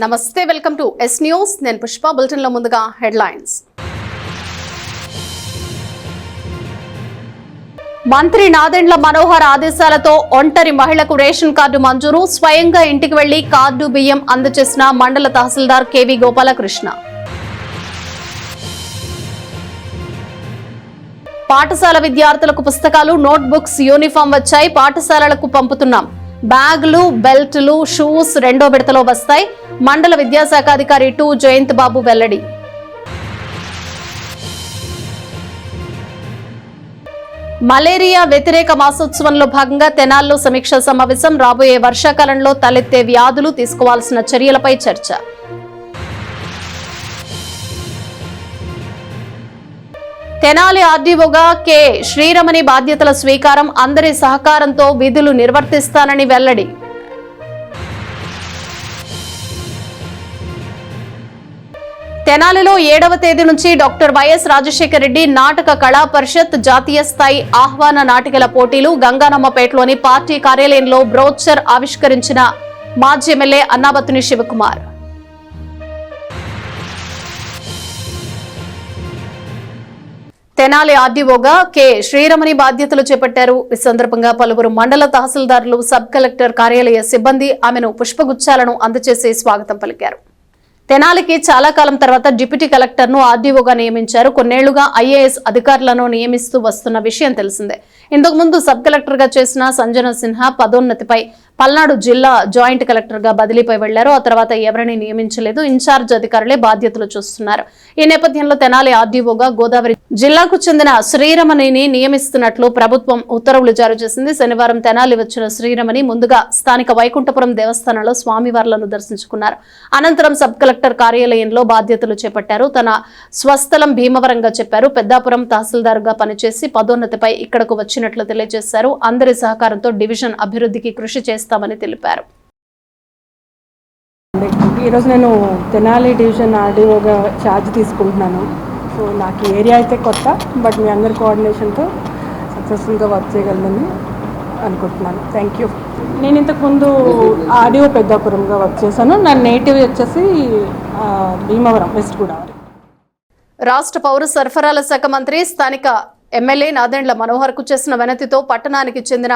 నమస్తే, welcome to yes news. నేను Pushpa. Bulletin లో ముందుగా హెడ్లైన్స్. మంత్రి నాదెండ్ల మనోహర్ ఆదేశాలతో ఒంటరి మహిళకు రేషన్ కార్డు మంజూరు. స్వయంగా ఇంటికి వెళ్లి కార్డు బియ్యం అందజేసిన మండల తహసీల్దార్ కేవీ గోపాలకృష్ణ. పాఠశాల విద్యార్థులకు పుస్తకాలు, నోట్బుక్స్, యూనిఫామ్ వచ్చాయి. పాఠశాలలకు పంపుతున్నాం. బ్యాగులు, బెల్టులు, షూస్ రెండో విడతలో వస్తాయి. మండల విద్యాశాఖ అధికారి 2 జయంత్ బాబు వెల్లడి. మలేరియా వ్యతిరేక మాసోత్సవంలో భాగంగా తెనాలిలో సమీక్షా సమావేశం. రాబోయే వర్షాకాలంలో తలెత్తే వ్యాధులు, తీసుకోవాల్సిన చర్యలపై చర్చ. తెనాలి ఆర్డీఓగా కె శ్రీరమణి బాధ్యతల స్వీకారం. అందరి సహకారంతో విధులు నిర్వర్తిస్తానని వెల్లడి. తెనాలిలో 7వ తేదీ నుంచి డాక్టర్ వైఎస్ రాజశేఖర రెడ్డి నాటక కళా పరిషత్ జాతీయ స్థాయి ఆహ్వాన నాటికల పోటీలు. గంగానమ్మపేటలోని పార్టీ కార్యాలయంలో బ్రోచర్ ఆవిష్కరించిన మాజీ ఎమ్మెల్యే అన్నాబత్తుని శివకుమార్. తెనాలి ఆర్డీఓగా కె శ్రీరమణి బాధ్యతలు చేపట్టారు. ఈ సందర్భంగా పలువురు మండల తహసీల్దార్లు, సబ్ కలెక్టర్ కార్యాలయ సిబ్బంది ఆమెను పుష్పగుచ్చాలను అందజేసి స్వాగతం పలికారు. తెనాలికి చాలా కాలం తర్వాత డిప్యూటీ కలెక్టర్ను ఆర్డీఓగా నియమించారు. కొన్నేళ్లుగా ఐఏఎస్ అధికారులను నియమిస్తూ వస్తున్న విషయం తెలిసిందే. ఇంతకు ముందు సబ్ కలెక్టర్ గా చేసిన సంజన సిన్హా పదోన్నతిపై పల్నాడు జిల్లా జాయింట్ కలెక్టర్ గా బదిలీపై వెళ్లారు. ఆ తర్వాత ఎవరిని నియమించలేదు. ఇన్ఛార్జ్ అధికారులే బాధ్యతలు చూస్తున్నారు. ఈ నేపథ్యంలో తెనాలి ఆర్డీఓగా గోదావరి జిల్లాకు చెందిన శ్రీరమణిని నియమిస్తున్నట్లు ప్రభుత్వం ఉత్తర్వులు జారీ చేసింది. శనివారం తెనాలి వచ్చిన శ్రీరమణి ముందుగా స్థానిక వైకుంఠపురం దేవస్థానంలో స్వామివార్లను దర్శించుకున్నారు. అనంతరం సబ్ కలెక్టర్ కార్యాలయంలో బాధ్యతలు చేపట్టారు. తన స్వస్థలం భీమవరంగా చెప్పారు. పెద్దాపురం తహసీల్దార్ గా పనిచేసి పదోన్నతిపై ఇక్కడకు వచ్చినట్లు తెలియజేశారు. అందరి సహకారంతో డివిజన్ అభివృద్ధికి కృషి చేస్తామని తెలిపారు. ఈరోజు నేను తెనాలి డివిజన్ ఆర్డీఓగా ఛార్జ్ తీసుకుంటున్నాను. సో నాకు ఈ ఏరియా అయితే కొత్త, బట్ మీ అందరి కోఆర్డినేషన్తో సక్సెస్ఫుల్గా వర్క్ చేయగలనని అనుకుంటున్నాను. Thank you. నేను ఇంతకుముందు ఆర్డీఓ పెద్దాపురంగా వర్క్ చేశాను. నా నేటివ్ వచ్చేసి భీమవరం, వెస్ట్ గోదావరి. రాష్ట్ర పౌర సరఫరాల శాఖ మంత్రి స్థానిక ఎమ్మెల్యే నాదెండ్ల మనోహర్ కు చేసిన వినతితో పట్టణానికి చెందిన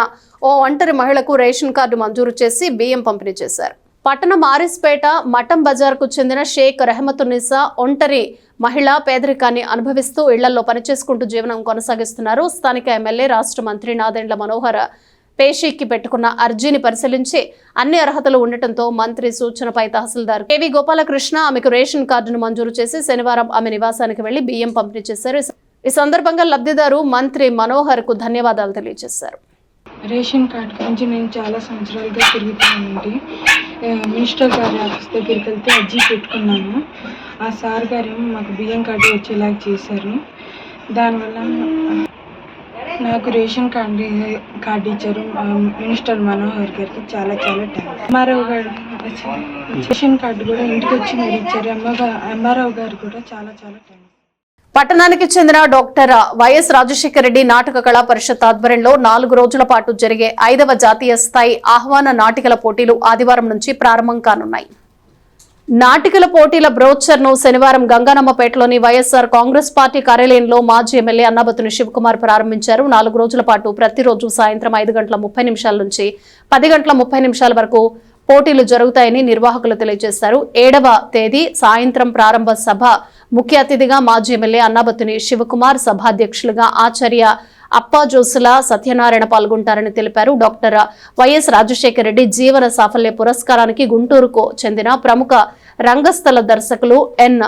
ఓ ఒంటరి మహిళకు రేషన్ కార్డు మంజూరు చేసి బియ్యం పంపిణీ చేశారు. పట్టణం ఆరిస్పేట మఠం బజార్ కు చెందిన షేక్ రెహమతున్నిసా ఒంటరి మహిళ పేదరికాన్ని అనుభవిస్తూ ఇళ్లలో పనిచేసుకుంటూ జీవనం కొనసాగిస్తున్నారు. స్థానిక ఎమ్మెల్యే రాష్ట్ర మంత్రి నాదెండ్ల మనోహర్ పేషీకి పెట్టుకున్న అర్జీని పరిశీలించి అన్ని అర్హతలు ఉండటంతో మంత్రి సూచనపై తహసీల్దార్ కేవీ గోపాలకృష్ణ ఆమెకు రేషన్ కార్డును మంజూరు చేసి శనివారం ఆమె నివాసానికి వెళ్లి బియ్యం పంపిణీ చేశారు. ఈ సందర్భంగా లబ్ధిదారు మంత్రి మనోహర్ కు ధన్యవాదాలు తెలియజేశారు. రేషన్ కార్డు గురించి నేను చాలా సంవత్సరాలుగా తిరుగుతానండి. మినిస్టర్ గారి ఆఫీస్ దగ్గరికి వెళ్తే అర్జీ పెట్టుకున్నాను. ఆ సార్ గారు మాకు బియ్యం కార్డు వచ్చేలాగా చేశారు. దానివల్ల నాకు రేషన్ కార్డు ఇచ్చారు. మినిస్టర్ మనోహర్ గారికి చాలా చాలా థ్యాంక్స్. ఎంఆర్ఓ గారు రేషన్ కార్డు కూడా ఇంటికి వచ్చి మీరు ఇచ్చారు. ఎంఆర్ఓ గారు కూడా చాలా చాలా థ్యాంక్స్. పట్టణానికి చెందిన డాక్టర్ వైఎస్ రాజశేఖర రెడ్డి నాటక కళా పరిషత్ ఆధ్వర్యంలో 4 రోజుల పాటు జరిగే 5వ జాతీయ స్థాయి ఆహ్వాన నాటికల పోటీలు ఆదివారం నుంచి ప్రారంభం కానున్నాయి. నాటికల పోటీల బ్రోచర్ ను శనివారం గంగానమ్మపేటలోని వైఎస్ఆర్ కాంగ్రెస్ పార్టీ కార్యాలయంలో మాజీ ఎమ్మెల్యే అన్నాబత్తుని శివకుమార్ ప్రారంభించారు. 4 రోజుల పాటు ప్రతిరోజు సాయంత్రం 5:30 నుంచి 10:30 వరకు పోటీలు జరుగుతాయని నిర్వాహకులు తెలియజేశారు. 7వ తేదీ సాయంత్రం ప్రారంభ సభ ముఖ్య అతిథిగా మాజీ ఎమ్మెల్యే అన్నాబత్తుని శివకుమార్, సభాధ్యక్షులుగా ఆచార్య అప్పాజోసుల సత్యనారాయణ పాల్గొంటారని తెలిపారు. డాక్టర్ వైఎస్ రాజశేఖర రెడ్డి జీవన సాఫల్య పురస్కారానికి గుంటూరుకు చెందిన ప్రముఖ రంగస్థల దర్శకులు ఎన్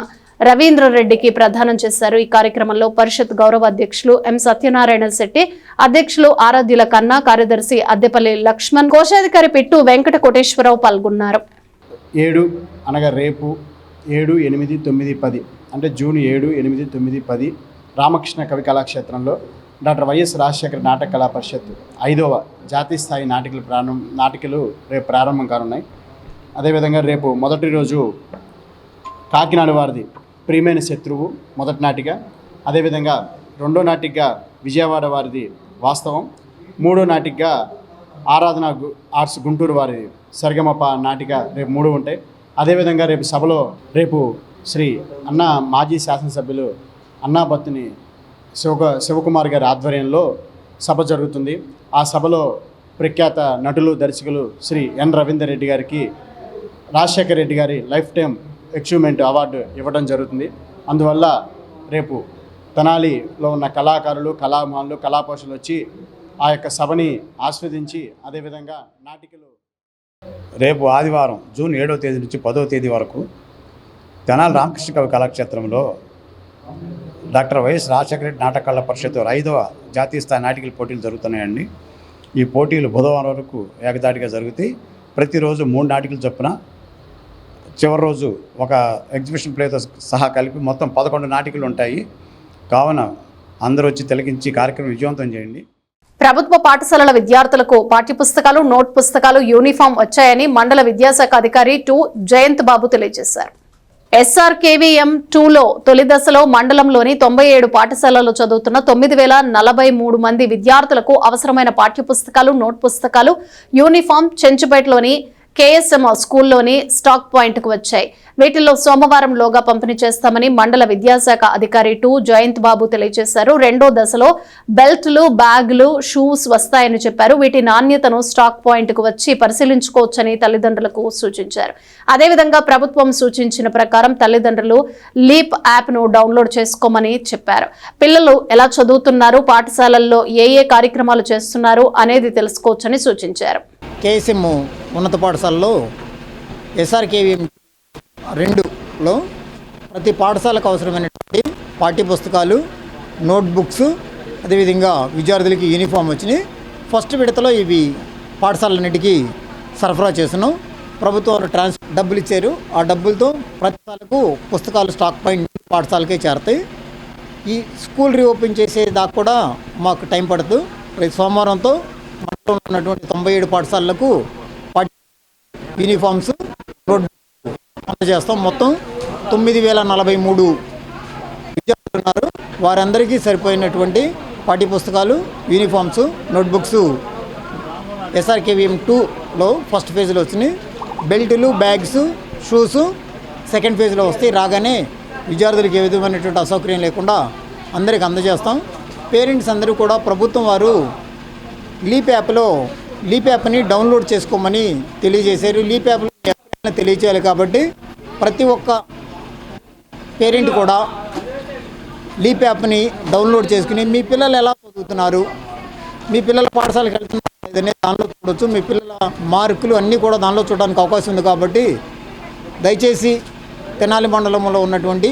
రవీంద్రరెడ్డికి ప్రదానం చేశారు. ఈ కార్యక్రమంలో పరిషత్ గౌరవ అధ్యక్షులు ఎం సత్యనారాయణ శెట్టి, అధ్యక్షులు ఆరాధ్యుల కన్నా, కార్యదర్శి అద్దెపల్లి లక్ష్మణ్, కోశాధికారి పిట్టు వెంకట కోటేశ్వరరావు పాల్గొన్నారు. 7 అనగా రేపు 7, 8, 9, 10 అంటే జూన్ 7, 8, 9, 10 రామకృష్ణ కవి కళాక్షేత్రంలో డాక్టర్ వైఎస్ రాజశేఖర నాటక కళా పరిషత్ 5వ జాతీయ స్థాయి నాటికలు రేపు ప్రారంభం కానున్నాయి. అదేవిధంగా రేపు మొదటి రోజు కాకినాడ వారిది ప్రియమైన శత్రువు మొదటి నాటిక, అదేవిధంగా రెండో నాటికగా విజయవాడ వారిది వాస్తవం, మూడో నాటికగా ఆరాధన ఆర్ట్స్ గుంటూరు వారి సరిగమప నాటిక రేపు 3 ఉంటాయి. అదేవిధంగా రేపు శ్రీ మాజీ శాసనసభ్యులు అన్నాబత్తుని శివకుమార్ గారి ఆధ్వర్యంలో సభ జరుగుతుంది. ఆ సభలో ప్రఖ్యాత నటులు దర్శకులు శ్రీ ఎన్ రవీందర్ రెడ్డి గారికి రాజశేఖర రెడ్డి గారి లైఫ్ టైం అచీవ్మెంట్ అవార్డు ఇవ్వడం జరుగుతుంది. అందువల్ల రేపు తెనాలిలో ఉన్న కళాకారులు, కళాభిమానులు, కళాపోషకులు వచ్చి ఆ యొక్క సభని ఆస్వాదించి అదేవిధంగా నాటికలు రేపు ఆదివారం జూన్ 7వ తేదీ నుంచి 10వ తేదీ వరకు తెనాలి రామకృష్ణ కవి కళాక్షేత్రంలో డాక్టర్ వైఎస్ రాజశేఖర రెడ్డి నాటక కళా పరిషత్ 5వ జాతీయ స్థాయి నాటికల పోటీలు జరుగుతున్నాయండి. ఈ పోటీలు బుధవారం వరకు ఏకదాటిగా జరుగుతాయి. ప్రతిరోజు 3 నాటికలు చొప్పున చివరి రోజు ఒక ఎగ్జిబిషన్ ప్లేతో సహా కలిపి మొత్తం 11 నాటికలు ఉంటాయి. కావున అందరూ వచ్చి తిలకించి కార్యక్రమం విజయవంతం చేయండి. ప్రభుత్వ పాఠశాలల విద్యార్థులకు పాఠ్యపుస్తకాలు, నోట్ పుస్తకాలు, యూనిఫామ్ వచ్చాయని మండల విద్యాశాఖ అధికారి 2 జయంత్ బాబు తెలియజేశారు. SRKVM 2లో తొలి దశలో మండలంలోని 97 పాఠశాలల్లో చదువుతున్న 9,043 మంది విద్యార్థులకు అవసరమైన పాఠ్యపుస్తకాలు, నోట్ పుస్తకాలు, యూనిఫామ్ చెంచుపేటలోని KSM స్కూల్లోని స్టాక్ పాయింట్కు వచ్చాయి. వీటిల్లో సోమవారంలోగా పంపిణీ చేస్తామని మండల విద్యాశాఖ అధికారి 2 జయంత్ బాబు తెలియజేశారు. రెండో దశలో బెల్ట్లు, బ్యాగులు, షూస్ వస్తాయని చెప్పారు. వీటి నాణ్యతను స్టాక్ పాయింట్కు వచ్చి పరిశీలించుకోవచ్చని తల్లిదండ్రులకు సూచించారు. అదేవిధంగా ప్రభుత్వం సూచించిన ప్రకారం తల్లిదండ్రులు లీప్ యాప్ను డౌన్లోడ్ చేసుకోమని చెప్పారు. పిల్లలు ఎలా చదువుతున్నారు, పాఠశాలల్లో ఏ కార్యక్రమాలు చేస్తున్నారు అనేది తెలుసుకోవచ్చని సూచించారు. KSM ఉన్నత పాఠశాలలో SRKVM 2లో ప్రతి పాఠశాలకు అవసరమైనటువంటి పాఠ్యపుస్తకాలు, నోట్బుక్స్, అదేవిధంగా విద్యార్థులకి యూనిఫామ్ వచ్చినాయి. ఫస్ట్ విడతలో ఇవి పాఠశాలన్నిటికీ సరఫరా చేస్తున్నాం. ప్రభుత్వం డబ్బులు ఇచ్చారు. ఆ డబ్బులతో ప్రతి పాఠశాలకు పుస్తకాలు స్టాక్ పాయింట్ పాఠశాలకే చేరతాయి. ఈ స్కూల్ రీఓపెన్ చేసేదాకా కూడా మాకు టైం పడుతుంది. ప్రతి సోమవారంతో మండలంలో ఉన్నటువంటి 97 పాఠశాలలకు యూనిఫామ్స్, నోట్ అందజేస్తాం. మొత్తం 9,043 విద్యార్థులు ఉన్నారు. వారందరికీ సరిపోయినటువంటి పాఠ్యపుస్తకాలు, యూనిఫామ్స్, నోట్బుక్స్ SRKVM 2లో ఫస్ట్ ఫేజ్లో వచ్చినాయి. బెల్టులు, బ్యాగ్స్, షూస్ సెకండ్ ఫేజ్లో వస్తాయి. రాగానే విద్యార్థులకు ఏ విధమైనటువంటి అసౌకర్యం లేకుండా అందరికి అందజేస్తాం. పేరెంట్స్ అందరూ కూడా ప్రభుత్వం వారు లీప్ యాప్ని డౌన్లోడ్ చేసుకోమని తెలియజేశారు. లీప్ యాప్లో ఎక్కడైనా తెలియచేయాలి కాబట్టి ప్రతి ఒక్క పేరెంట్ కూడా లీప్ యాప్ని డౌన్లోడ్ చేసుకుని మీ పిల్లలు ఎలా చదువుతున్నారు, మీ పిల్లల పాఠశాలకు వెళ్తున్నారు లేదనే దానిలో చూడవచ్చు. మీ పిల్లల మార్కులు అన్నీ కూడా దానిలో చూడడానికి అవకాశం ఉంది. కాబట్టి దయచేసి తెనాలి మండలంలో ఉన్నటువంటి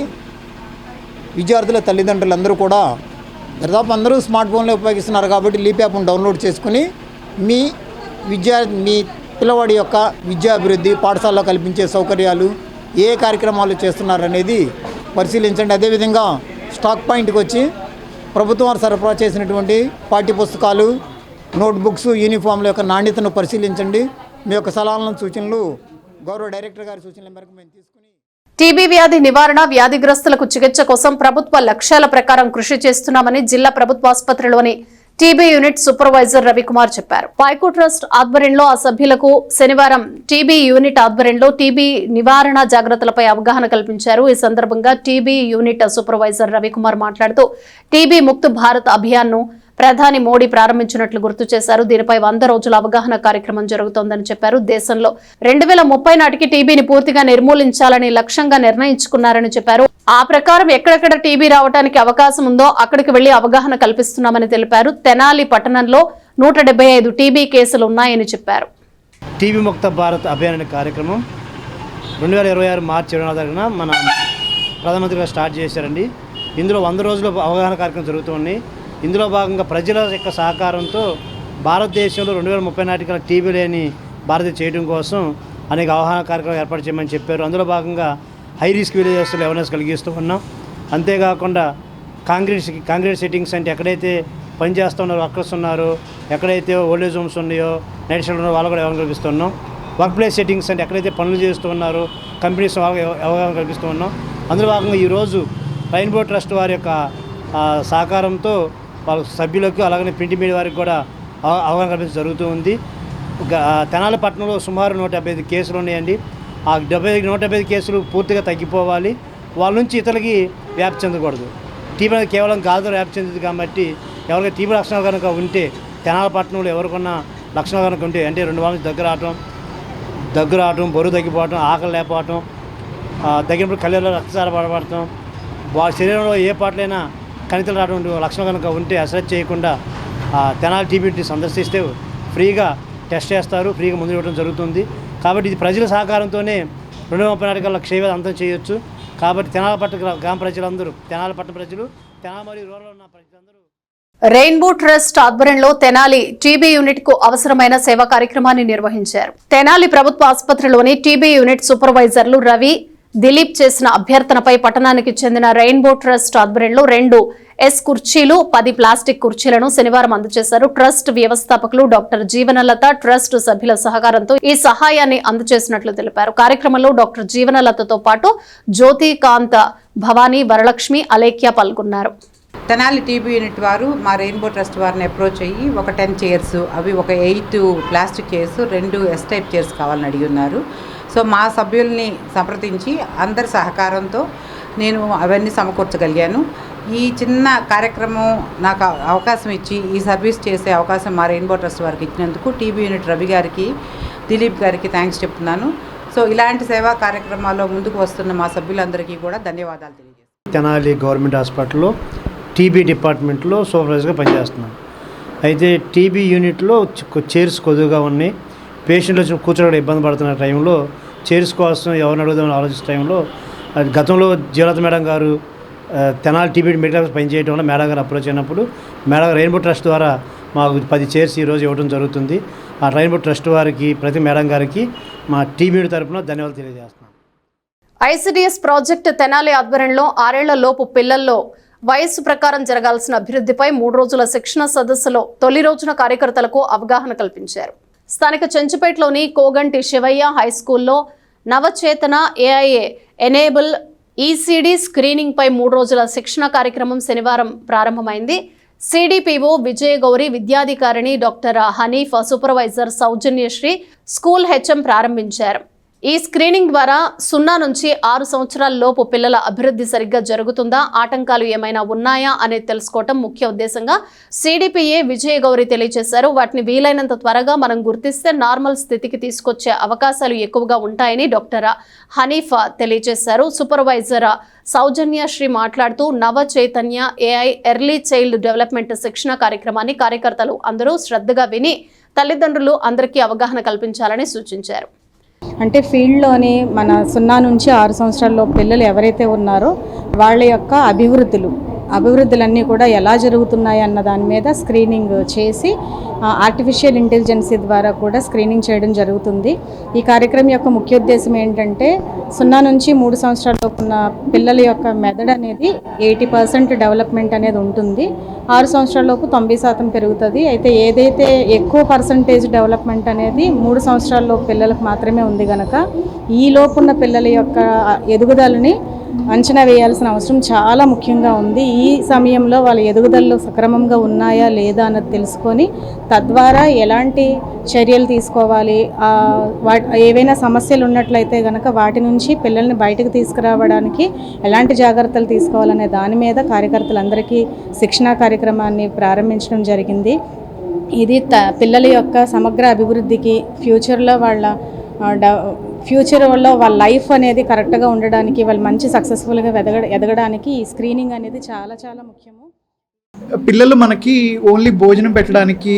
విద్యార్థుల తల్లిదండ్రులందరూ కూడా దాదాపు అందరూ స్మార్ట్ ఫోన్లో ఉపయోగిస్తున్నారు. కాబట్టి లీప్ యాప్ను డౌన్లోడ్ చేసుకుని మీ పిల్లవాడి యొక్క విద్యాభివృద్ధి, పాఠశాలలో కల్పించే సౌకర్యాలు, ఏ కార్యక్రమాలు చేస్తున్నారనేది పరిశీలించండి. అదేవిధంగా స్టాక్ పాయింట్కి వచ్చి ప్రభుత్వం వారు సరఫరా చేసినటువంటి పాఠ్యపుస్తకాలు, నోట్బుక్స్, యూనిఫామ్ల యొక్క నాణ్యతను పరిశీలించండి. మీ యొక్క సలహాలను, సూచనలు గౌరవ డైరెక్టర్ గారి సూచనల మేరకు మేము తీసుకుని టీబీ వ్యాధి నివారణ, వ్యాధిగ్రస్తులకు చికిత్స కోసం ప్రభుత్వ లక్ష్యాల ప్రకారం కృషి చేస్తున్నామని జిల్లా ప్రభుత్వ ఆసుపత్రిలోని టీబీ యూనిట్ సూపర్వైజర్ రవికుమార్ చెప్పారు. పైకో ట్రస్ట్ ఆధ్వర్యంలో ఆ సభ్యులకు శనివారం టీబీ యూనిట్ ఆధ్వర్యంలో టీబీ నివారణ జాగ్రత్తలపై అవగాహన కల్పించారు. ఈ సందర్భంగా టీబీ యూనిట్ సూపర్వైజర్ రవికుమార్ మాట్లాడుతూ టీబీ ముక్త్ భారత్ అభియాన్ను ప్రధాని మోడీ ప్రారంభించినట్లు గుర్తు చేశారు. దీనిపై 100 రోజుల అవగాహన కార్యక్రమం జరుగుతోందని చెప్పారు. దేశంలో 2030 నాటికి టీబీని పూర్తిగా నిర్మూలించాలని లక్ష్యంగా నిర్ణయించుకున్నారని చెప్పారు. ఆ ప్రకారం ఎక్కడెక్కడ టీబీ రావడానికి అవకాశం ఉందో అక్కడికి వెళ్లి అవగాహన కల్పిస్తున్నామని తెలిపారు. తెనాలి పట్టణంలో 175 టీబీ కేసులు ఉన్నాయని చెప్పారు. టీబీ ముక్త భారత్ అభియాన్ అనే కార్యక్రమం 2026 మార్చి 24 తారీఖున మన ప్రధానమంత్రి గారు స్టార్ట్ చేశారండి. ఇందులో 100 రోజుల అవగాహన కార్యక్రమం జరుగుతుంది. ఇందులో భాగంగా ప్రజల యొక్క సహకారంతో భారతదేశంలో 2030 నాటికి టీబీ లేని భారతదేశం చేయడం కోసం అనేక అవగాహన కార్యక్రమాలు ఏర్పాటు చేయమని చెప్పారు. అందులో భాగంగా హై రిస్క్ విలేజెస్లో అవేర్నెస్ కలిగిస్తూ ఉన్నాం. అంతేకాకుండా కాంక్రీట్ సెట్టింగ్స్ అంటే ఎక్కడైతే పనిచేస్తున్నారో వర్కర్స్ ఉన్నారో, ఎక్కడైతే ఓల్డేజ్ హోమ్స్ ఉన్నాయో, నైట్ షెల్టర్ ఉన్నారో వాళ్ళు కూడా అవగాహన కల్పిస్తున్నాం. వర్క్ ప్లేస్ సెట్టింగ్స్ అంటే ఎక్కడైతే పనులు చేస్తూ ఉన్నారో కంపెనీస్ వాళ్ళకి అవగాహన కల్పిస్తూ ఉన్నాం. అందులో భాగంగా ఈరోజు రెయిన్బో ట్రస్ట్ వారి యొక్క సహకారంతో వాళ్ళ సభ్యులకు అలాగనే ప్రింట్ మీడియా వారికి కూడా అవగాహన కల్పించడం జరుగుతూ ఉంది. తెనాలి పట్టణంలో సుమారు 175 కేసులు ఉన్నాయండి. ఆ 175 కేసులు పూర్తిగా తగ్గిపోవాలి. వాళ్ళ నుంచి ఇతరులకి వ్యాప్తి చెందకూడదు. టీబీ అనేది కేవలం గాలితో వ్యాప్తి చెందుతుంది కాబట్టి ఎవరికి టీబీ లక్షణాలు కనుక ఉంటే తెనాలి పట్టణంలో ఎవరికన్నా లక్షణాలు కనుక ఉంటే అంటే 2 వారాల నుంచి దగ్గు రావటం, బరువు తగ్గిపోవటం, ఆకలి లేకపోవటం, తగ్గినప్పుడు కళ్ళలో రక్తసార పడబడటం, శరీరంలో ఏ పాటలైనా కణితలు రావడం లక్షణాలు కనుక ఉంటే అసలు చేయకుండా తెనాలి టీబీ సందర్శిస్తే ఫ్రీగా టెస్ట్ చేస్తారు, ఫ్రీగా మందులు ఇవ్వడం జరుగుతుంది. కాబట్టి ఇది ప్రజల సహకారంతోనే 234 కల్లా క్షయవ్యాధి అంతం చేయొచ్చు. కాబట్టి తెనాలి పట్టణ గ్రామ ప్రజలందరూ, తెనాలి పట్టణ ప్రజలు, తెనాలి మరియు రూరల్ ఉన్న ప్రజలందరూ రెయిన్బో ట్రస్ట్ ఆధ్వర్యంలో తెనాలి టీబీ యూనిట్ కు అవసరమైన సేవా కార్యక్రమాన్ని నిర్వహించారు. తెనాలి ప్రభుత్వ ఆసుపత్రిలోని టీబీ యూనిట్ సూపర్వైజర్లు రవి, దిలీప్ చేసిన అభ్యర్థనపై పట్టణానికి చెందిన రెయిన్బో ట్రస్ట్ ఆధ్వర్యంలో 2 ఎస్ కుర్చీలు, 10 ప్లాస్టిక్ కుర్చీలను శనివారం అందజేశారు. ట్రస్ట్ వ్యవస్థాపకులు డాక్టర్ జీవనలత, ట్రస్ట్ సభ్యుల సహకారంతో ఈ సహాయాన్ని అందజేసినట్లు తెలిపారు. కార్యక్రమంలో డాక్టర్ జీవనలతతో పాటు జ్యోతికాంత, భవానీ, వరలక్ష్మి, అలేఖ్య పాల్గొన్నారు. తెనాలి టీబీ యూనిట్ వారు మా రెయిన్బో ట్రస్ట్ వారిని అప్రోచ్ అయ్యి ఒక 10 చైర్స్, అవి ఒక 8 plastic chairs, 2 S type chairs కావాలని అడిగి ఉన్నారు. సో మా సభ్యుల్ని సంప్రదించి అందరి సహకారంతో నేను అవన్నీ సమకూర్చగలిగాను. ఈ చిన్న కార్యక్రమం నాకు అవకాశం ఇచ్చి ఈ సర్వీస్ చేసే అవకాశం మా రెయిన్బో ట్రస్ట్ వారికి ఇచ్చినందుకు టీబీ యూనిట్ రవి గారికి, దిలీప్ గారికి థ్యాంక్స్ చెప్తున్నాను. సో ఇలాంటి సేవా కార్యక్రమాల్లో ముందుకు వస్తున్న మా సభ్యులందరికీ కూడా ధన్యవాదాలు తెలియజేస్తాను. తెనాలి గవర్నమెంట్ హాస్పిటల్లో టీబీ డిపార్ట్మెంట్లో సూపర్వైజర్గా పనిచేస్తున్నాను. అయితే టీబీ యూనిట్లో చైర్స్ కొద్దిగా ఉన్నాయి. పేషెంట్లు వచ్చి కూర్చోవడం ఇబ్బంది పడుతున్న టైంలో చైర్స్ కోసం ఎవరిని అడుగుదామని ఆలోచించే టైంలో గతంలో జీవలత మేడం గారు తెనాలి టీబీ మెడికల్ పనిచేయడం వల్ల మేడం గారు అప్రోచ్ అయినప్పుడు మేడం రెయిన్బో ట్రస్ట్ ద్వారా మాకు 10 చైర్స్ ఈరోజు ఇవ్వడం జరుగుతుంది. ఆ రెయిన్బో ట్రస్ట్ వారికి, ప్రతి మేడం గారికి మా టీబీ తరఫున ధన్యవాదాలు తెలియజేస్తున్నాను. ఐసిడిఎస్ ప్రాజెక్టు తెనాలి ఆధ్వర్యంలో 6 ఏళ్ల లోపు పిల్లల్లో వయస్సు ప్రకారం జరగాల్సిన అభివృద్ధిపై 3 రోజుల శిక్షణ సదస్సులో తొలి రోజున కార్యకర్తలకు అవగాహన కల్పించారు. స్థానిక చెంచుపేటలోని కోగంటి శివయ్య హైస్కూల్లో Navachetana AIA enable ECD screening పై 3 రోజుల శిక్షణ కార్యక్రమం శనివారం ప్రారంభమైంది. సిడిపిఓ విజయగౌరి, విద్యాధికారిణి doctor Hanif, supervisor Soujanyasri, school HM ప్రారంభించారు. ఈ స్క్రీనింగ్ ద్వారా 0 నుంచి 6 సంవత్సరాల లోపు పిల్లల అభివృద్ధి సరిగ్గా జరుగుతుందా, ఆటంకాలు ఏమైనా ఉన్నాయా అనేది తెలుసుకోవటం ముఖ్య ఉద్దేశంగా సిడిపిఏ విజయగౌరి తెలియజేశారు. వాటిని వీలైనంత త్వరగా మనం గుర్తిస్తే నార్మల్ స్థితికి తీసుకొచ్చే అవకాశాలు ఎక్కువగా ఉంటాయని డాక్టర్ హనీఫ్ తెలియజేశారు. సూపర్వైజర్ సౌజన్యశ్రీ మాట్లాడుతూ నవ Chaitanya AI early child development శిక్షణ కార్యక్రమాన్ని కార్యకర్తలు అందరూ శ్రద్ధగా విని తల్లిదండ్రులు అందరికీ అవగాహన కల్పించాలని సూచించారు. అంటే ఫీల్డ్లోని మన 0 నుంచి 6 సంవత్సరాల్లో పిల్లలు ఎవరైతే ఉన్నారో వాళ్ళ యొక్క అభివృద్ధులన్నీ కూడా ఎలా జరుగుతున్నాయి అన్న దాని మీద స్క్రీనింగ్ చేసి ఆర్టిఫిషియల్ ఇంటెలిజెన్సీ ద్వారా కూడా స్క్రీనింగ్ చేయడం జరుగుతుంది. ఈ కార్యక్రమం యొక్క ముఖ్య ఉద్దేశం ఏంటంటే 0 నుంచి 3 సంవత్సరాల్లో ఉన్న పిల్లల యొక్క మెదడు అనేది 80% డెవలప్మెంట్ అనేది ఉంటుంది. 6 సంవత్సరాలలోపు 90% పెరుగుతుంది. అయితే ఏదైతే ఎక్కువ పర్సంటేజ్ డెవలప్మెంట్ అనేది 3 సంవత్సరాల్లో పిల్లలకు మాత్రమే ఉంది కనుక ఈ లోపు ఉన్న పిల్లల యొక్క ఎదుగుదలని అంచనా వేయాల్సిన అవసరం చాలా ముఖ్యంగా ఉంది. ఈ సమయంలో వాళ్ళ ఎదుగుదలలో సక్రమంగా ఉన్నాయా లేదా అన్నది తెలుసుకొని తద్వారా ఎలాంటి చర్యలు తీసుకోవాలి, ఏవైనా సమస్యలు ఉన్నట్లయితే కనుక వాటి నుంచి పిల్లల్ని బయటకు తీసుకురావడానికి ఎలాంటి జాగ్రత్తలు తీసుకోవాలనే దాని మీద కార్యకర్తలందరికీ శిక్షణా కార్యక్రమాన్ని ప్రారంభించడం జరిగింది. ఇది పిల్లల యొక్క సమగ్ర అభివృద్ధికి, ఫ్యూచర్లో వాళ్ళ లైఫ్ అనేది కరెక్ట్గా ఉండడానికి, వాళ్ళు మంచి సక్సెస్ఫుల్గా ఎదగడానికి ఈ స్క్రీనింగ్ అనేది చాలా చాలా ముఖ్యము. పిల్లలు మనకి ఓన్లీ భోజనం పెట్టడానికి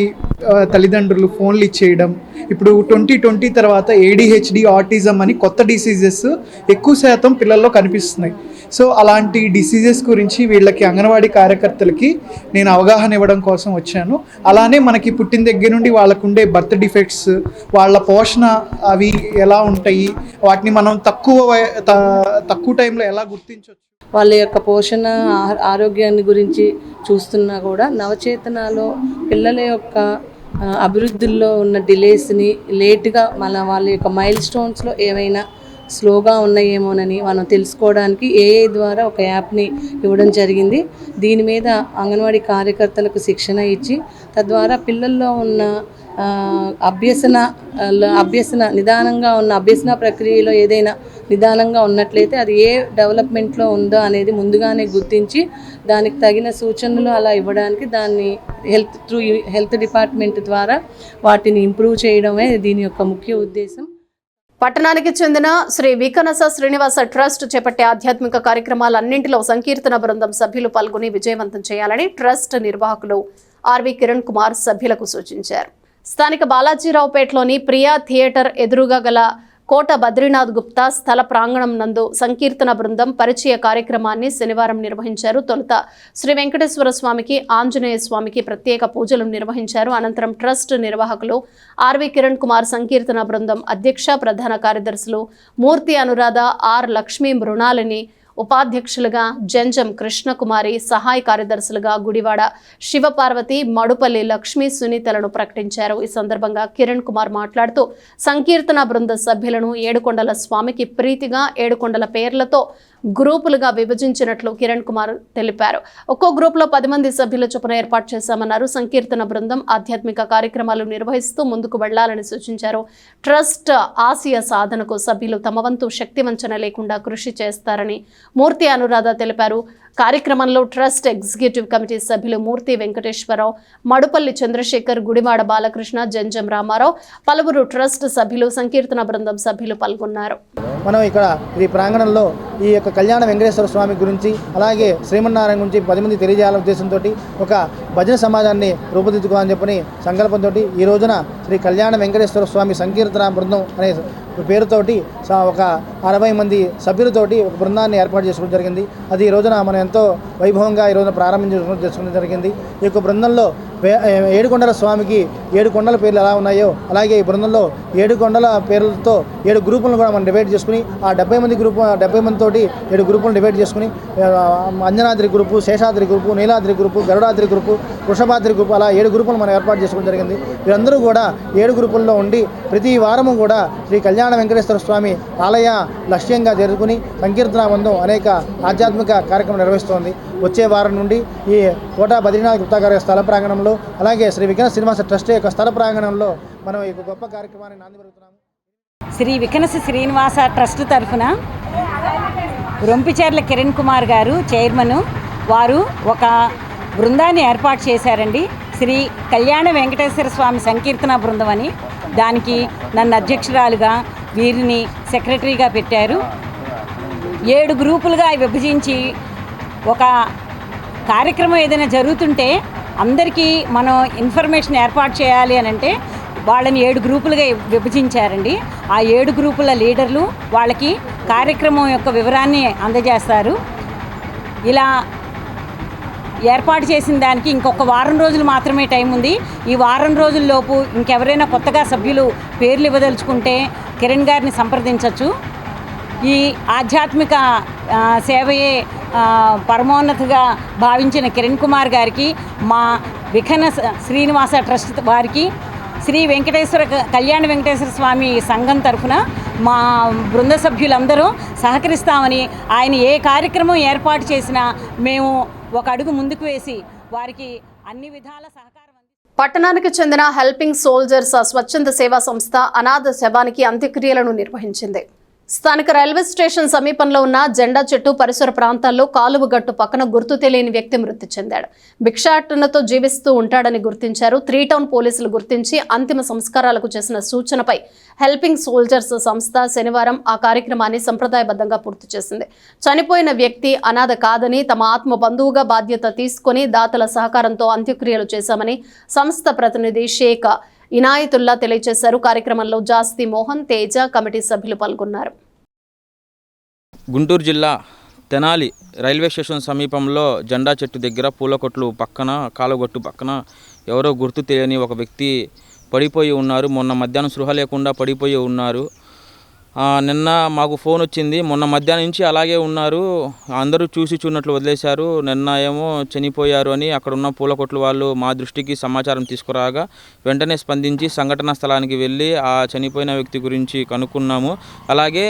తల్లిదండ్రులు ఫోన్లు ఇచ్చేయడం, ఇప్పుడు 2020 తర్వాత ADHD, ఆటిజం అని కొత్త డిసీజెస్ ఎక్కువ శాతం పిల్లల్లో కనిపిస్తున్నాయి. సో అలాంటి డిసీజెస్ గురించి వీళ్ళకి అంగన్వాడీ కార్యకర్తలకి నేను అవగాహన ఇవ్వడం కోసం వచ్చాను. అలానే మనకి పుట్టిన దగ్గర నుండి వాళ్ళకుండే బర్త్ డిఫెక్ట్స్, వాళ్ళ పోషణ అవి ఎలా ఉంటాయి, వాటిని మనం తక్కువ టైంలో ఎలా గుర్తించవచ్చు, వాళ్ళ యొక్క పోషణ ఆరోగ్యాన్ని గురించి చూస్తున్నా కూడా నవచేతనలో పిల్లల యొక్క అభివృద్ధిలో ఉన్న డిలేస్ని లేట్గా వాళ్ళ యొక్క మైల్ స్టోన్స్లో ఏమైనా స్లోగా ఉన్నాయేమోనని మనం తెలుసుకోవడానికి ఏఐ ద్వారా ఒక యాప్ని ఇవ్వడం జరిగింది. దీని మీద అంగన్వాడీ కార్యకర్తలకు శిక్షణ ఇచ్చి తద్వారా పిల్లల్లో ఉన్న అభ్యసన నిదానంగా ఉన్న అభ్యసన ప్రక్రియలో ఏదైనా నిదానంగా ఉన్నట్లయితే అది ఏ డెవలప్మెంట్లో ఉందో అనేది ముందుగానే గుర్తించి దానికి తగిన సూచనలు అలా ఇవ్వడానికి దాన్ని హెల్త్ డిపార్ట్మెంట్ ద్వారా వాటిని ఇంప్రూవ్ చేయడమే దీని యొక్క ముఖ్య ఉద్దేశం. పట్టణానికి చెందిన శ్రీ వికనస శ్రీనివాస ట్రస్ట్ చేపట్టే ఆధ్యాత్మిక కార్యక్రమాలన్నింటిలో సంకీర్తన బృందం సభ్యులు పాల్గొని విజయవంతం చేయాలని ట్రస్ట్ నిర్వాహకులు ఆర్వి కిరణ్ కుమార్ సభ్యులకు సూచించారు. స్థానిక బాలాజీరావుపేటలోని ప్రియా థియేటర్ ఎదురుగా గల కోట బద్రీనాథ్ గుప్తా స్థల ప్రాంగణం నందు సంకీర్తన బృందం పరిచయ కార్యక్రమాన్ని శనివారం నిర్వహించారు. తొలుత శ్రీ వెంకటేశ్వర స్వామికి, ఆంజనేయ స్వామికి ప్రత్యేక పూజలు నిర్వహించారు. అనంతరం ట్రస్ట్ నిర్వాహకులు ఆర్వి కిరణ్ కుమార్, సంకీర్తన బృందం అధ్యక్ష, ప్రధాన కార్యదర్శులు మూర్తి అనురాధ, ఆర్ లక్ష్మీ మృణాలిని, ఉపాధ్యక్షులుగా జంజం కృష్ణకుమారి, సహాయ కార్యదర్శులుగా గుడివాడ శివపార్వతి, మడుపల్లి లక్ష్మీ సునీతలను ప్రకటించారు. ఈ సందర్భంగా కిరణ్ కుమార్ మాట్లాడుతూ సంకీర్తన బృంద సభ్యులను ఏడుకొండల స్వామికి ప్రీతిగా ఏడుకొండల పేర్లతో గ్రూపులుగా విభజించినట్లు కిరణ్ కుమార్ తెలిపారు. ఒక్కో గ్రూపులో 10 మంది సభ్యుల చొప్పున ఏర్పాటు చేశామన్నారు. సంకీర్తన బృందం ఆధ్యాత్మిక కార్యక్రమాలు నిర్వహిస్తూ ముందుకు వెళ్లాలని సూచించారు. ట్రస్ట్ ఆశయ సాధనకు సభ్యులు తమ వంతు శక్తి వంచన లేకుండా కృషి చేస్తారని మూర్తి అనురాధ తెలిపారు. కార్యక్రమంలో ట్రస్ట్ ఎగ్జిక్యూటివ్ కమిటీ సభ్యులు మూర్తి వెంకటేశ్వరరావు, మడుపల్లి చంద్రశేఖర్, గుడివాడ బాలకృష్ణ, జంజం రామారావు, పలువురు ట్రస్ట్ సభ్యులు, సంకీర్తన బృందం సభ్యులు పాల్గొన్నారు. మనం ఇక్కడ ఈ ప్రాంగణంలో ఈ యొక్క కళ్యాణ వెంకటేశ్వర స్వామి గురించి అలాగే శ్రీమన్నారాయణ గురించి 10 మంది తెలియజేయాలనే ఉద్దేశంతో ఒక భజన సమాజాన్ని రూపుదిద్దుకోవాలని చెప్పని సంకల్పంతో ఈ రోజున శ్రీ కళ్యాణ వెంకటేశ్వర స్వామి సంకీర్తన బృందం అనే పేరుతోటి ఒక 60 మంది సభ్యులతోటి ఒక బృందాన్ని ఏర్పాటు చేసుకోవడం జరిగింది. అది ఈ రోజున మనం ఎంతో వైభవంగా ఈ రోజున ప్రారంభించుకోవడం జరిగింది. ఈ యొక్క బృందంలో 7 కొండల స్వామికి 7 కొండల పేర్లు ఎలా ఉన్నాయో అలాగే ఈ బృందంలో 7 కొండల పేర్లతో 7 గ్రూపులను కూడా మనం డివైడ్ చేసుకుని ఆ 70 మంది తోటి 7 గ్రూపులను డివైడ్ చేసుకుని Anjanadri group, Seshadri group, Neeladri group, Garudadri group, Vrishabhadri group అలా 7 గ్రూపులు మనం ఏర్పాటు చేసుకోవడం జరిగింది. వీరందరూ కూడా 7 గ్రూపుల్లో ఉండి ప్రతి వారము కూడా శ్రీ కళ్యాణ వెంకటేశ్వర స్వామి ఆలయ లక్ష్యంగా జరుపుకుని సంకీర్తన బృందం అనేక ఆధ్యాత్మిక కార్యక్రమం నిర్వహిస్తోంది. వచ్చే వారం నుండి ఈ కోట బద్రీనాథ్ గుప్తా గారి స్థల ప్రాంగణంలో అలాగే శ్రీ వికనస శ్రీనివాస ట్రస్ట్ యొక్క స్థల ప్రాంగణంలో మనం ఈ గొప్ప కార్యక్రమాన్ని నాంది పలుకుతున్నాము. శ్రీ వికనస శ్రీనివాస ట్రస్ట్ తరఫున రొంపిచెర్ల కిరణ్ కుమార్ గారు చైర్మన్, వారు ఒక బృందాన్ని ఏర్పాటు చేశారండి. శ్రీ కళ్యాణ వెంకటేశ్వర స్వామి సంకీర్తన బృందం అని. దానికి నన్ను అధ్యక్షురాలుగా, వీరిని సెక్రటరీగా పెట్టారు. 7 గ్రూపులుగా విభజించి ఒక కార్యక్రమం ఏదైనా జరుగుతుంటే అందరికీ మనం ఇన్ఫర్మేషన్ ఏర్పాటు చేయాలి అని అంటే వాళ్ళని 7 గ్రూపులుగా విభజించారండి. ఆ 7 గ్రూపుల లీడర్లు వాళ్ళకి కార్యక్రమం యొక్క వివరాన్ని అందజేస్తారు. ఇలా ఏర్పాటు చేసిన దానికి ఇంకొక వారం రోజులు మాత్రమే టైం ఉంది. ఈ వారం రోజుల్లోపు ఇంకెవరైనా కొత్తగా సభ్యులు పేర్లు ఇవ్వదలుచుకుంటే కిరణ్ గారిని సంప్రదించవచ్చు. ఈ ఆధ్యాత్మిక సేవయే పరమోన్నతిగా భావించిన కిరణ్ కుమార్ గారికి, మా వికనస శ్రీనివాస ట్రస్ట్ వారికి, శ్రీ కళ్యాణ వెంకటేశ్వర స్వామి సంఘం తరఫున మా బృంద సభ్యులందరూ సహకరిస్తామని, ఆయన ఏ కార్యక్రమం ఏర్పాటు చేసినా మేము ఒక అడుగు ముందుకు వేసి వారికి అన్ని విధాల సహకారం. పట్టణానికి చెందిన హెల్పింగ్ సోల్జర్స్ స్వచ్ఛంద సేవా సంస్థ అనాథ శవానికి అంత్యక్రియలను నిర్వహించింది. స్థానిక రైల్వే స్టేషన్ సమీపంలో ఉన్న జెండా చెట్టు పరిసర ప్రాంతాల్లో కాలువ గట్టు పక్కన గుర్తు తెలియని వ్యక్తి మృతి చెందాడు. భిక్షాటనతో జీవిస్తూ ఉంటాడని గుర్తించారు. 3 టౌన్ పోలీసులు గుర్తించి అంతిమ సంస్కారాలకు చేసిన సూచనపై హెల్పింగ్ సోల్జర్స్ సంస్థ శనివారం ఆ కార్యక్రమాన్ని సంప్రదాయబద్ధంగా పూర్తి చేసింది. చనిపోయిన వ్యక్తి అనాథ కాదని, తమ ఆత్మ బంధువుగా బాధ్యత తీసుకుని దాతల సహకారంతో అంత్యక్రియలు చేశామని సంస్థ ప్రతినిధి షేక్ ఇనాయతుల్లా తెలియజేశారు. కార్యక్రమంలో జాస్తి మోహన్, తేజ, కమిటీ సభ్యులు పాల్గొన్నారు. గుంటూరు జిల్లా తెనాలి రైల్వే స్టేషన్ సమీపంలో జెండా చెట్టు దగ్గర పూలకొట్లు పక్కన కాలుగొట్టు పక్కన ఎవరో గుర్తు తెలియని ఒక వ్యక్తి పడిపోయి ఉన్నారు. మొన్న మధ్యాహ్నం స్పృహ లేకుండా పడిపోయి ఉన్నారు. నిన్న మాకు ఫోన్ వచ్చింది, మొన్న మధ్యాహ్నం నుంచి అలాగే ఉన్నారు, అందరూ చూసినట్లు వదిలేశారు, నిన్న ఏమో చనిపోయారు అని అక్కడ ఉన్న పూలకొట్లు వాళ్ళు మా దృష్టికి సమాచారం తీసుకురాగా వెంటనే స్పందించి సంఘటనా స్థలానికి వెళ్ళి ఆ చనిపోయిన వ్యక్తి గురించి కనుక్కున్నాము. అలాగే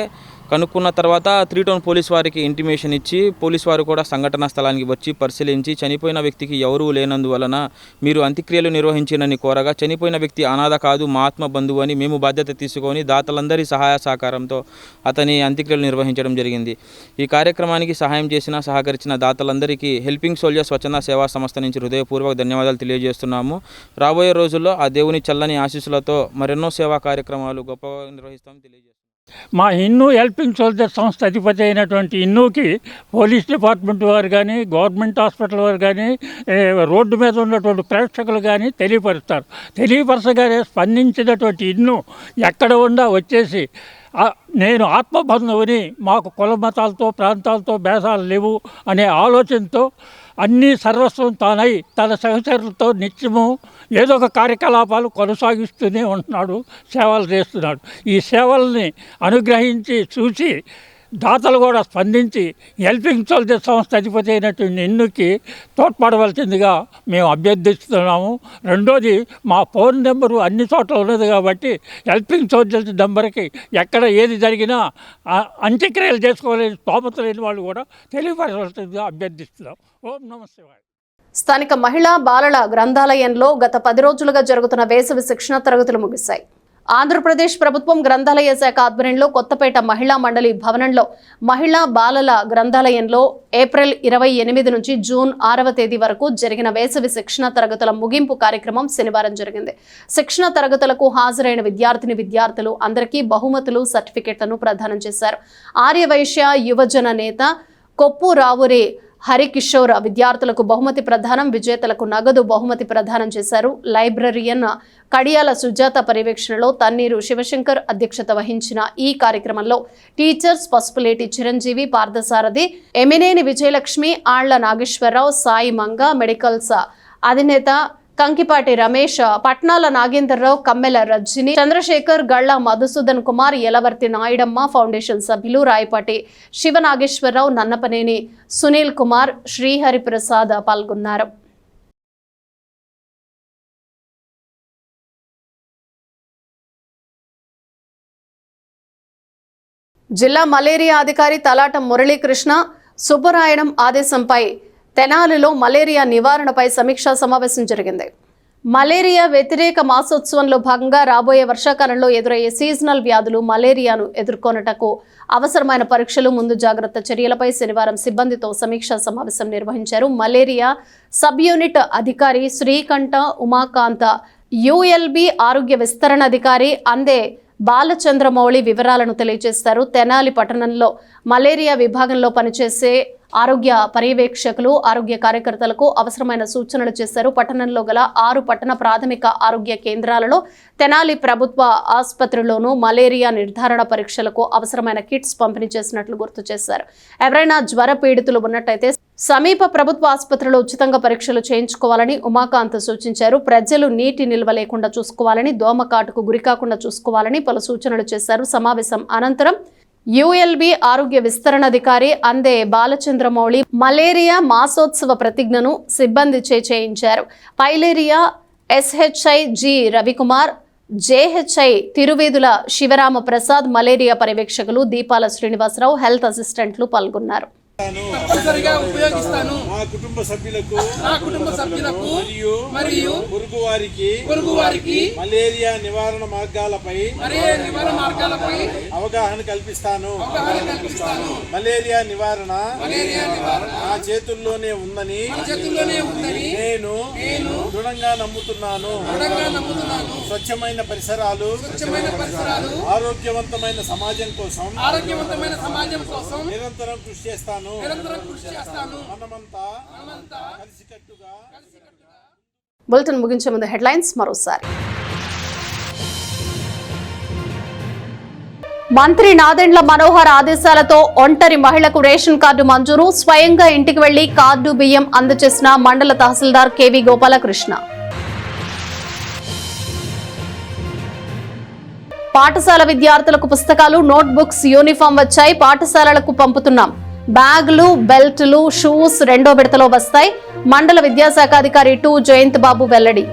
కనుక్కున్న తర్వాత 3 టౌన్ పోలీస్ వారికి ఇంటిమేషన్ ఇచ్చి పోలీస్ వారు కూడా సంఘటనా స్థలానికి వచ్చి పరిశీలించి చనిపోయిన వ్యక్తికి ఎవరూ లేనందువలన మీరు అంత్యక్రియలు నిర్వహించినని కోరగా, చనిపోయిన వ్యక్తి అనాథ కాదు మా ఆత్మ బంధువు అని మేము బాధ్యత తీసుకొని దాతలందరి సహాయ సహకారంతో అతని అంత్యక్రియలు నిర్వహించడం జరిగింది. ఈ కార్యక్రమానికి సహాయం చేసిన సహకరించిన దాతలందరికీ హెల్పింగ్ సోల్జర్స్ స్వచ్ఛంద సేవా సంస్థ నుంచి హృదయపూర్వక ధన్యవాదాలు తెలియజేస్తున్నాము. రాబోయే రోజుల్లో ఆ దేవుని చల్లని ఆశీస్సులతో మరెన్నో సేవా కార్యక్రమాలు గొప్పగా నిర్వహిస్తామని తెలియజేస్తున్నాము. మా ఇన్ను హెల్పింగ్ సోల్జర్ సంస్థ అధిపతి అయినటువంటి ఇన్నుకి పోలీస్ డిపార్ట్మెంట్ వారు కానీ, గవర్నమెంట్ హాస్పిటల్ వారు కానీ, రోడ్డు మీద ఉన్నటువంటి ప్రేక్షకులు కానీ తెలియపరుస్తారు. తెలియపరచగానే స్పందించినటువంటి ఇన్ను ఎక్కడ ఉండా వచ్చేసి నేను ఆత్మబంధువుని, మాకు కుల మతాలతో ప్రాంతాలతో భేదాలు లేవు అనే ఆలోచనతో అన్ని సర్వస్వం తానై తన సహచరులతో నిత్యము ఏదో ఒక కార్యకలాపాలు కొనసాగిస్తూనే ఉంటున్నాడు, సేవలు చేస్తున్నాడు. ఈ సేవల్ని అనుగ్రహించి చూసి దాతలు కూడా స్పందించి హెల్పింగ్ సోల్జర్ సంస్థ అధిపతి అయినటువంటి ఎన్నుకి తోడ్పడవలసిందిగా మేము అభ్యర్థిస్తున్నాము. రెండోది, మా ఫోన్ నెంబరు అన్ని చోట్ల ఉన్నది కాబట్టి హెల్పింగ్ సోల్జర్స్ నెంబర్కి ఎక్కడ ఏది జరిగినా అంత్యక్రియలు చేసుకోలేని స్తోమత లేని వాళ్ళు కూడా తెలియపరచవలసిందిగా అభ్యర్థిస్తున్నాం. ఓం నమః శివాయ. స్థానిక మహిళా బాలల గ్రంథాలయంలో గత 10 రోజులుగా జరుగుతున్న వేసవి శిక్షణ తరగతులు ముగిశాయి. ఆంధ్రప్రదేశ్ ప్రభుత్వం గ్రంథాలయ శాఖ ఆధ్వర్యంలో కొత్తపేట మహిళా మండలి భవనంలో మహిళా బాలల గ్రంథాలయంలో ఏప్రిల్ 28 నుంచి జూన్ 6వ తేదీ వరకు జరిగిన వేసవి శిక్షణ తరగతుల ముగింపు కార్యక్రమం శనివారం జరిగింది. శిక్షణ తరగతులకు హాజరైన విద్యార్థులు అందరికీ బహుమతులు, సర్టిఫికెట్లను ప్రదానం చేశారు. ఆర్యవైశ్య యువజన నేత కొప్పు రావురి హరికిషోర్ విద్యార్థులకు బహుమతి ప్రదానం, విజేతలకు నగదు బహుమతి ప్రదానం చేశారు. లైబ్రరియన్ కడియాల సుజాత పర్యవేక్షణలో తన్నీరు శివశంకర్ అధ్యక్షత వహించిన ఈ కార్యక్రమంలో టీచర్స్ పసుపులేటి చిరంజీవి, పార్థసారథి, ఎమినేని విజయలక్ష్మి, ఆళ్ల నాగేశ్వరరావు, సాయి మంగ, మెడికల్స్ అధినేత కంకిపాటి రమేష్, పట్నాల నాగేంద్రరావు, కమ్మెల రజ్జిని, చంద్రశేఖర్, గళ్ళ మధుసూదన్ కుమార్, యలవర్తి నాయుడమ్మ, ఫౌండేషన్ సభ్యులు రాయపాటి శివనాగేశ్వరరావు, నన్నపనేని సునీల్ కుమార్, శ్రీహరి ప్రసాద్ పాల్గొన్నారు. జిల్లా మలేరియా అధికారి తలాటం మురళీకృష్ణ సుబ్బరాయణం ఆదేశంపై తెనాలిలో మలేరియా నివారణపై సమీక్షా సమావేశం జరిగింది. మలేరియా వ్యతిరేక మాసోత్సవంలో భాగంగా రాబోయే వర్షాకాలంలో ఎదురయ్యే సీజనల్ వ్యాధులు మలేరియాను ఎదుర్కొనుటకు అవసరమైన పరీక్షలు, ముందు జాగ్రత్త చర్యలపై శనివారం సిబ్బందితో సమీక్షా సమావేశం నిర్వహించారు. మలేరియా సబ్ యూనిట్ అధికారి శ్రీకంఠ ఉమాకాంత, యుఎల్బి ఆరోగ్య విస్తరణ అధికారి అందే బాలచంద్రమౌళి వివరాలను తెలియజేశారు. తెనాలి పట్టణంలో మలేరియా విభాగంలో పనిచేసే ఆరోగ్య పర్యవేక్షకులు, ఆరోగ్య కార్యకర్తలకు అవసరమైన సూచనలు చేశారు. పట్టణంలో గల 6 పట్టణ ప్రాథమిక ఆరోగ్య కేంద్రాలలో, తెనాలి ప్రభుత్వ ఆసుపత్రిలోనూ మలేరియా నిర్ధారణ పరీక్షలకు అవసరమైన కిట్స్ పంపిణీ చేసినట్లు గుర్తు చేశారు. ఎవరైనా జ్వర పీడితులు ఉన్నట్టయితే సమీప ప్రభుత్వ ఆసుపత్రిలో ఉచితంగా పరీక్షలు చేయించుకోవాలని ఉమాకాంత్ సూచించారు. ప్రజలు నీటి నిల్వ లేకుండా చూసుకోవాలని, దోమకాటుకు గురికాకుండా చూసుకోవాలని పలు సూచనలు చేశారు. సమావేశం అనంతరం యుఎల్బి ఆరోగ్య విస్తరణాధికారి అందే బాలచంద్రమౌళి మలేరియా మాసోత్సవ ప్రతిజ్ఞను సిబ్బంది చేయించారు. Filaria SHI G Ravikumar, JHI Tiruvedula Sivarama Prasad, malaria పర్యవేక్షకులు దీపాల శ్రీనివాసరావు, హెల్త్ అసిస్టెంట్లు పాల్గొన్నారు. తప్పనిసరిగా ఉపయోగిస్తాను. మా కుటుంబ సభ్యులకు మరియు పొరుగు వారికి మలేరియా నివారణ మార్గాలపై అవగాహన కల్పిస్తాను. మలేరియా నివారణ నా చేతుల్లోనే ఉందని నేను దృఢంగా నమ్ముతున్నాను. స్వచ్ఛమైన పరిసరాలు, ఆరోగ్యవంతమైన సమాజం కోసం నిరంతరం కృషి చేస్తాను. బులెటిన్ ముగించే ముందు హెడ్లైన్స్ మరోసారి. మంత్రి నాదెండ్ల మనోహర్ ఆదేశాలతో ఒంటరి మహిళకు రేషన్ కార్డు మంజూరు, స్వయంగా ఇంటికి వెళ్లి కార్డు బియ్యం అందజేసిన మండల తహసీల్దార్ కెవి గోపాలకృష్ణ. పాఠశాల విద్యార్థులకు పుస్తకాలు, నోట్బుక్స్, యూనిఫామ్ వచ్చాయి, పాఠశాలలకు పంపుతున్నాం. బ్యాగులు, బెల్టులు, షూస్ 2వ విడతలో వస్తాయి. మండల విద్యాశాఖ అధికారి 2 జయంత్ బాబు వెల్లడి.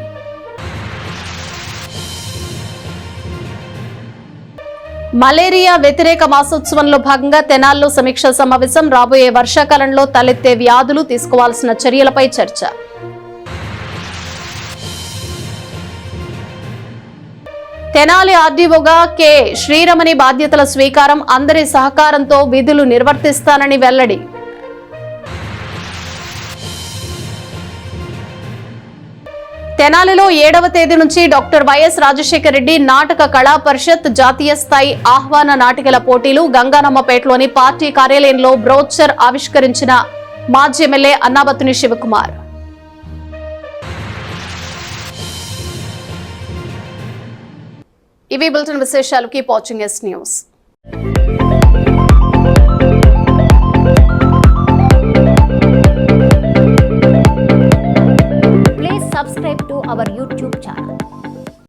మలేరియా వ్యతిరేక మాసోత్సవంలో భాగంగా తెనాలిలో సమీక్షా సమావేశం. రాబోయే వర్షాకాలంలో తలెత్తే వ్యాధులు, తీసుకోవాల్సిన చర్యలపై చర్చ. తెనాలి ఆర్డీఓగా కె శ్రీరమణి బాధ్యతల స్వీకారం. అందరి సహకారంతో విధులు నిర్వర్తిస్తానని వెల్లడి. తెనాలిలో 7వ తేదీ నుంచి డాక్టర్ వైఎస్ రాజశేఖర రెడ్డి నాటక కళా పరిషత్ జాతీయ స్థాయి ఆహ్వాన నాటికల పోటీలు. గంగానమ్మపేటలోని పార్టీ కార్యాలయంలో బ్రోచర్ ఆవిష్కరించిన మాజీ ఎమ్మెల్యే అన్నాబత్తుని శివకుమార్. ఇవి బులెటిన్ విశేషాలు. Keep watching yes news.